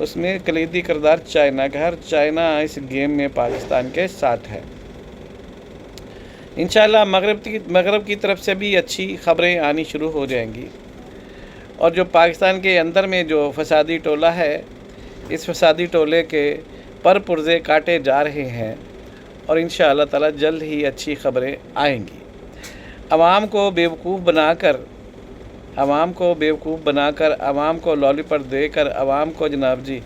اس میں کلیدی کردار چائنا کا ہے، اور چائنا اس گیم میں پاکستان کے ساتھ ہے۔ انشاءاللہ مغرب کی طرف سے بھی اچھی خبریں آنی شروع ہو جائیں گی، اور جو پاکستان کے اندر میں جو فسادی ٹولہ ہے، اس فسادی ٹولے کے پرزے کاٹے جا رہے ہیں، اور انشاءاللہ تعالی جلد ہی اچھی خبریں آئیں گی۔ عوام کو بیوقوف بنا کر، عوام کو لالی پاپ دے کر، عوام کو جناب جی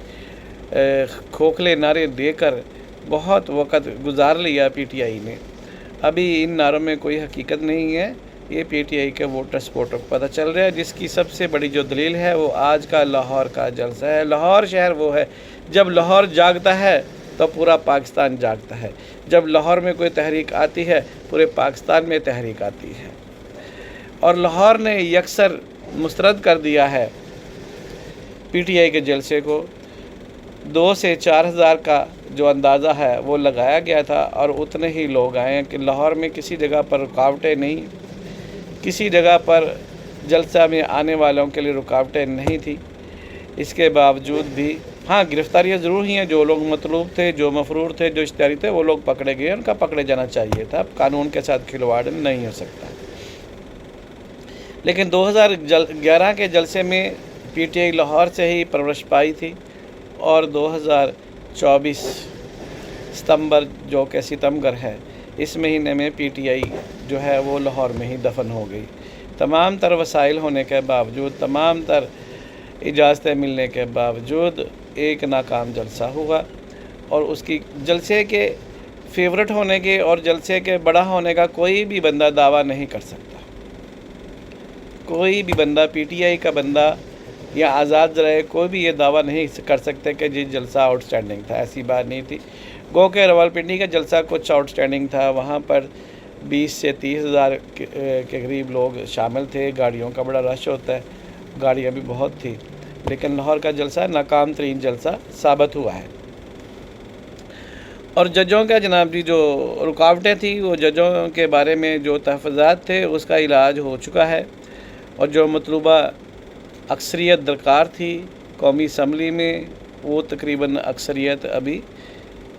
کھوکھلے نعرے دے کر بہت وقت گزار لیا پی ٹی آئی نے۔ ابھی ان نعروں میں کوئی حقیقت نہیں ہے، یہ پی ٹی آئی کے ووٹر سپورٹر کو پتہ چل رہا ہے، جس کی سب سے بڑی جو دلیل ہے وہ آج کا لاہور کا جلسہ ہے۔ لاہور شہر وہ ہے، جب لاہور جاگتا ہے تو پورا پاکستان جاگتا ہے، جب لاہور میں کوئی تحریک آتی ہے پورے پاکستان میں تحریک آتی ہے، اور لاہور نے یکسر مسترد کر دیا ہے پی ٹی آئی کے جلسے کو۔ 2 سے 4 ہزار کا جو اندازہ ہے وہ لگایا گیا تھا، اور اتنے ہی لوگ آئے ہیں کہ لاہور میں کسی جگہ پر رکاوٹیں نہیں، کسی جگہ پر جلسہ میں آنے والوں کے لیے رکاوٹیں نہیں تھی۔ اس کے باوجود بھی ہاں گرفتاریاں ضرور ہی ہیں، جو لوگ مطلوب تھے، جو مفرور تھے، جو اشتہاری تھے، وہ لوگ پکڑے گئے، ان کا پکڑے جانا چاہیے تھا۔ اب قانون کے ساتھ کھلواڑ نہیں ہو سکتا۔ لیکن 2011 کے جلسے میں پی ٹی آئی لاہور سے ہی پرورش پائی تھی، اور 2024 ستمبر جو کہ ستمبر ہے، اس مہینے میں پی ٹی آئی جو ہے وہ لاہور میں ہی دفن ہو گئی۔ تمام تر وسائل ہونے کے باوجود، تمام تر اجازتیں ملنے کے باوجود ایک ناکام جلسہ ہوا، اور اس کی جلسے کے فیورٹ ہونے کے اور جلسے کے بڑا ہونے کا کوئی بھی بندہ دعویٰ نہیں کر سکتا۔ کوئی بھی بندہ، پی ٹی آئی کا بندہ یا آزاد رہے، کوئی بھی یہ دعویٰ نہیں کر سکتے کہ یہ جلسہ آؤٹ اسٹینڈنگ تھا۔ ایسی بات نہیں تھی۔ گو کہ راولپنڈی کا جلسہ کچھ آؤٹ اسٹینڈنگ تھا، وہاں پر 20 سے 30 ہزار کے قریب لوگ شامل تھے، گاڑیوں کا بڑا رش ہوتا ہے، گاڑیاں بھی بہت تھی، لیکن لاہور کا جلسہ ناکام ترین جلسہ ثابت ہوا ہے۔ اور ججوں کا جناب جی جو رکاوٹیں تھیں، وہ ججوں کے بارے میں جو تحفظات تھے اس کا علاج ہو چکا ہے، اور جو مطلوبہ اکثریت درکار تھی قومی اسمبلی میں، وہ تقریباً اکثریت ابھی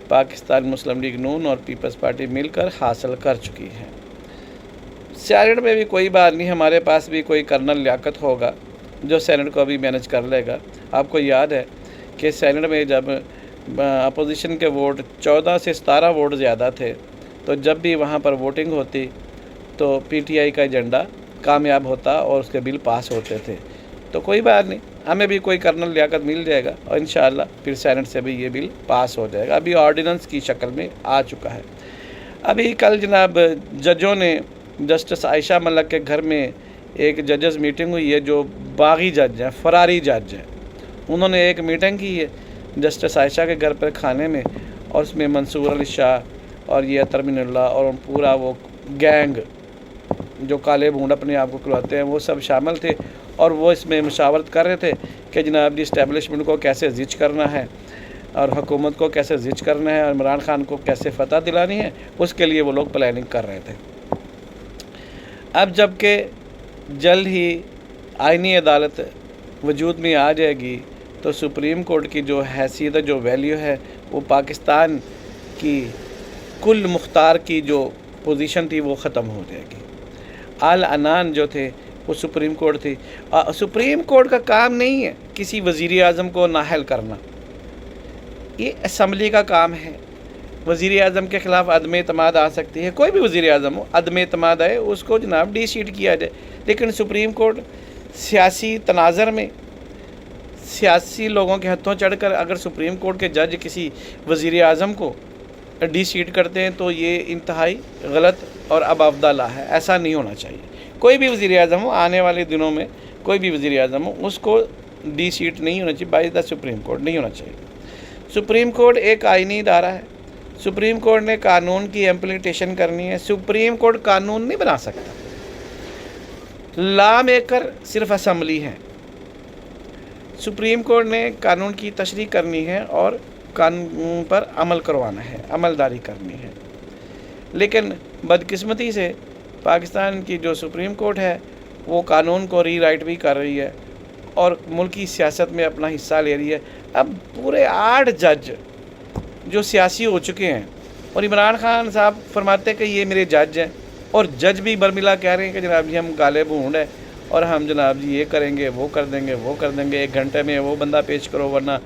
پاکستان مسلم لیگ نون اور پیپلز پارٹی مل کر حاصل کر چکی ہے۔ سینٹ میں بھی کوئی بات نہیں، ہمارے پاس بھی کوئی کرنل لیاقت ہوگا جو سینٹ کو بھی مینج کر لے گا۔ آپ کو یاد ہے کہ سینٹ میں جب اپوزیشن کے ووٹ 14 سے 17 ووٹ زیادہ تھے، تو جب بھی وہاں پر ووٹنگ ہوتی تو پی ٹی آئی کا ایجنڈا کامیاب ہوتا اور اس کے بل پاس ہوتے تھے۔ تو کوئی بات نہیں، ہمیں بھی کوئی کرنل لیاقت مل جائے گا، اور انشاءاللہ پھر سینٹ سے بھی یہ بل پاس ہو جائے گا۔ ابھی آرڈیننس کی شکل میں آ چکا ہے۔ ابھی کل جناب ججوں نے جسٹس عائشہ ملک کے گھر میں ایک ججز میٹنگ ہوئی ہے، جو باغی جج ہیں، فراری جج ہیں، انہوں نے ایک میٹنگ کی ہے جسٹس عائشہ کے گھر پر کھانے میں، اور اس میں منصور علی شاہ اور یہ ترمین اللہ اور پورا وہ گینگ جو کالے بھونڈ اپنے آپ کو کھلواتے ہیں، وہ سب شامل تھے، اور وہ اس میں مشاورت کر رہے تھے کہ جناب جی اسٹیبلشمنٹ کو کیسے زچ کرنا ہے، اور حکومت کو کیسے زچ کرنا ہے، اور عمران خان کو کیسے فتح دلانی ہے، اس کے لیے وہ لوگ پلاننگ کر رہے تھے۔ اب جب کہ جلد ہی آئینی عدالت وجود میں آ جائے گی، تو سپریم کورٹ کی جو حیثیت، جو ویلیو ہے، وہ پاکستان کی کل مختار کی جو پوزیشن تھی وہ ختم ہو جائے گی۔ آل عنان جو تھے وہ سپریم کورٹ تھی۔ سپریم کورٹ کا کام نہیں ہے کسی وزیر اعظم کو نااہل کرنا، یہ اسمبلی کا کام ہے۔ وزیر اعظم کے خلاف عدم اعتماد آ سکتی ہے، کوئی بھی وزیر اعظم ہو، عدم اعتماد آئے اس کو جناب ڈی سیٹ کیا جائے، لیکن سپریم کورٹ سیاسی تناظر میں سیاسی لوگوں کے ہتھوں چڑھ کر اگر سپریم کورٹ کے جج کسی وزیر اعظم کو ڈی سیٹ کرتے ہیں تو یہ انتہائی غلط اور ابابدالہ ہے، ایسا نہیں ہونا چاہیے۔ کوئی بھی وزیر اعظم ہو، آنے والے دنوں میں کوئی بھی وزیر اعظم ہو، اس کو ڈی سیٹ نہیں ہونا چاہیے، بائی دا سپریم کورٹ نہیں ہونا چاہیے۔ سپریم کورٹ ایک آئینی ادارہ ہے، سپریم کورٹ نے قانون کی امپلیمنٹیشن کرنی ہے۔ سپریم کورٹ قانون نہیں بنا سکتا، لا میکر صرف اسمبلی ہے۔ سپریم کورٹ نے قانون کی تشریح کرنی ہے اور قانون پر عمل کروانا ہے، عملداری کرنی ہے، لیکن بدقسمتی سے پاکستان کی جو سپریم کورٹ ہے وہ قانون کو ری رائٹ بھی کر رہی ہے، اور ملکی سیاست میں اپنا حصہ لے رہی ہے۔ اب پورے 8 جج جو سیاسی ہو چکے ہیں، اور عمران خان صاحب فرماتے ہیں کہ یہ میرے جج ہیں، اور جج بھی برملا کہہ رہے ہیں کہ جناب جی ہم غالب ہونڈ ہیں اور ہم جناب جی یہ کریں گے، وہ کر دیں گے، وہ کر دیں گے، 1 گھنٹے میں وہ بندہ پیش کرو، ورنہ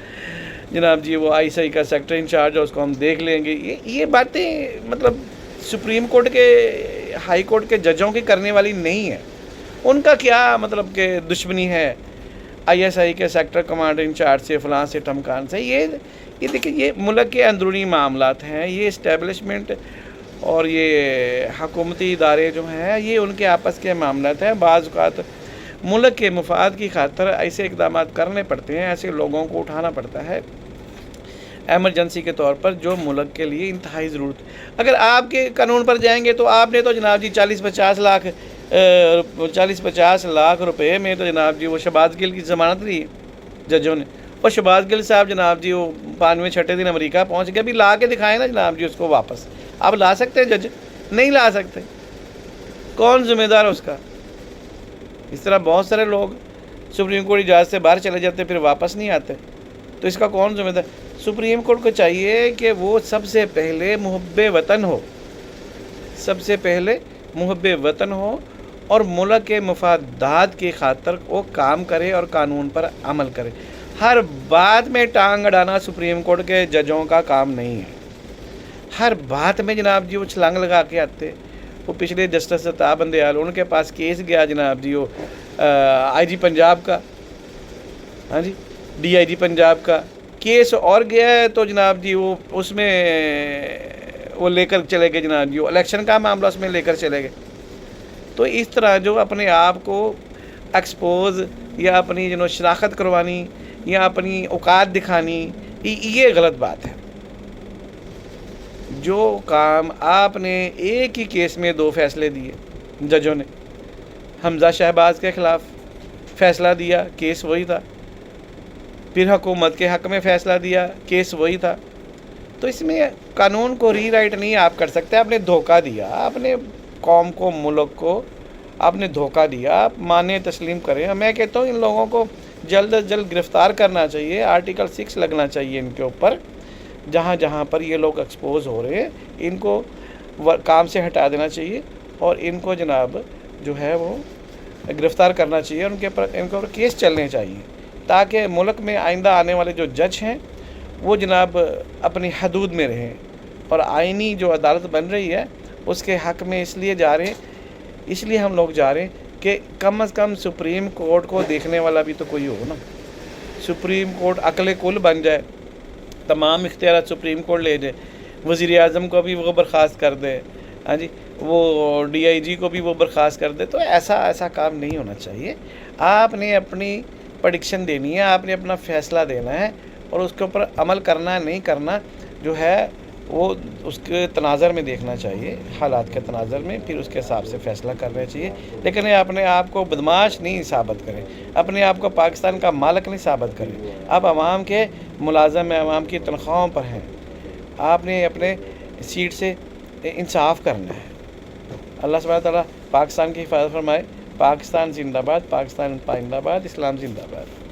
جناب جی وہ ICI کا سیکٹر انچارج ہے، اس کو ہم دیکھ لیں گے۔ یہ باتیں مطلب سپریم کورٹ کے، ہائی کورٹ کے ججوں کی کرنے والی نہیں ہے۔ ان کا کیا مطلب کہ دشمنی ہے ISI کے سیکٹر کمانڈر انچارج سے، فلاں سے، ٹھمکان سے؟ یہ دیکھیں، یہ ملک کے اندرونی معاملات ہیں، یہ اسٹیبلشمنٹ اور یہ حکومتی ادارے جو ہیں یہ ان کے آپس کے معاملات ہیں۔ بعض اوقات ملک کے مفاد کی خاطر ایسے اقدامات کرنے پڑتے ہیں، ایسے لوگوں کو اٹھانا پڑتا ہے ایمرجنسی کے طور پر، جو ملک کے لیے انتہائی ضرورت۔ اگر آپ کے قانون پر جائیں گے تو آپ نے تو جناب جی 40-50 لاکھ روپے میں تو جناب جی وہ شہباز گل کی ضمانت لی ججوں نے، اور شہباز گل صاحب جناب جی وہ 92 چھٹے دن امریکہ پہنچ گئے۔ ابھی لا کے دکھائیں نا جناب جی اس کو واپس۔ آپ لا سکتے ہیں جج؟ نہیں لا سکتے۔ کون ذمہ دار ہے اس کا؟ اس طرح بہت سارے لوگ سپریم کورٹ اجازت سے باہر چلے جاتے پھر واپس نہیں آتے، تو اس کا کون ذمہ دار؟ سپریم کورٹ کو چاہیے کہ وہ سب سے پہلے محب وطن ہو، سب سے پہلے محب وطن ہو، اور ملک کے مفادات کی خاطر وہ کام کرے اور قانون پر عمل کرے۔ ہر بات میں ٹانگ اڑانا سپریم کورٹ کے ججوں کا کام نہیں ہے۔ ہر بات میں جناب جی وہ چھلانگ لگا کے آتے۔ وہ پچھلے جسٹس عطا بندیال، ان کے پاس کیس گیا جناب جی وہ IG پنجاب کا، ہاں جی DIG پنجاب کا کیس اور گیا ہے، تو جناب جی وہ اس میں وہ لے کر چلے گئے جناب جی وہ الیکشن کا معاملہ اس میں لے کر چلے گئے۔ تو اس طرح جو اپنے آپ کو ایکسپوز یا اپنی شناخت کروانی یا اپنی اوقات دکھانی، یہ غلط بات ہے۔ جو کام آپ نے ایک ہی کیس میں 2 فیصلے دیے ججوں نے، حمزہ شہباز کے خلاف فیصلہ دیا، کیس وہی تھا، پھر حکومت کے حق میں فیصلہ دیا، کیس وہی تھا۔ تو اس میں قانون کو ری رائٹ نہیں آپ کر سکتے۔ آپ نے دھوکہ دیا، آپ نے قوم کو، ملک کو آپ نے دھوکہ دیا، آپ مانیں تسلیم کریں۔ میں کہتا ہوں ان لوگوں کو جلد از جلد گرفتار کرنا چاہیے، آرٹیکل 6 لگنا چاہیے ان کے اوپر، جہاں جہاں پر یہ لوگ ایکسپوز ہو رہے ہیں ان کو کام سے ہٹا دینا چاہیے، اور ان کو جناب جو ہے وہ گرفتار کرنا چاہیے، ان کے اوپر کیس چلنے چاہیے، تاکہ ملک میں آئندہ آنے والے جو جج ہیں وہ جناب اپنی حدود میں رہیں، اور آئینی جو عدالت بن رہی ہے اس کے حق میں اس لیے ہم لوگ جا رہے ہیں کہ کم از کم سپریم کورٹ کو دیکھنے والا بھی تو کوئی ہو نا۔ سپریم کورٹ عقل کل بن جائے، تمام اختیارات سپریم کورٹ لے جائے، وزیر اعظم کو بھی وہ برخاست کر دے، ہاں جی وہ DIG کو بھی وہ برخاست کر دے، تو ایسا کام نہیں ہونا چاہیے۔ آپ نے اپنی پریڈکشن دینی ہے، آپ نے اپنا فیصلہ دینا ہے، اور اس کے اوپر عمل کرنا نہیں کرنا جو ہے وہ اس کے تناظر میں دیکھنا چاہیے، حالات کے تناظر میں، پھر اس کے حساب سے فیصلہ کرنا چاہیے۔ لیکن اپنے آپ کو بدمعاش نہیں ثابت کریں، اپنے آپ کو پاکستان کا مالک نہیں ثابت کریں۔ آپ عوام کے ملازم ہیں، عوام کی تنخواہوں پر ہیں، آپ نے اپنے سیٹ سے انصاف کرنا ہے۔ اللہ سبحانہ تعالیٰ پاکستان کی حفاظت فرمائے۔ پاکستان زندہ باد، پاکستان پائندہ باد، اسلام زندہ باد۔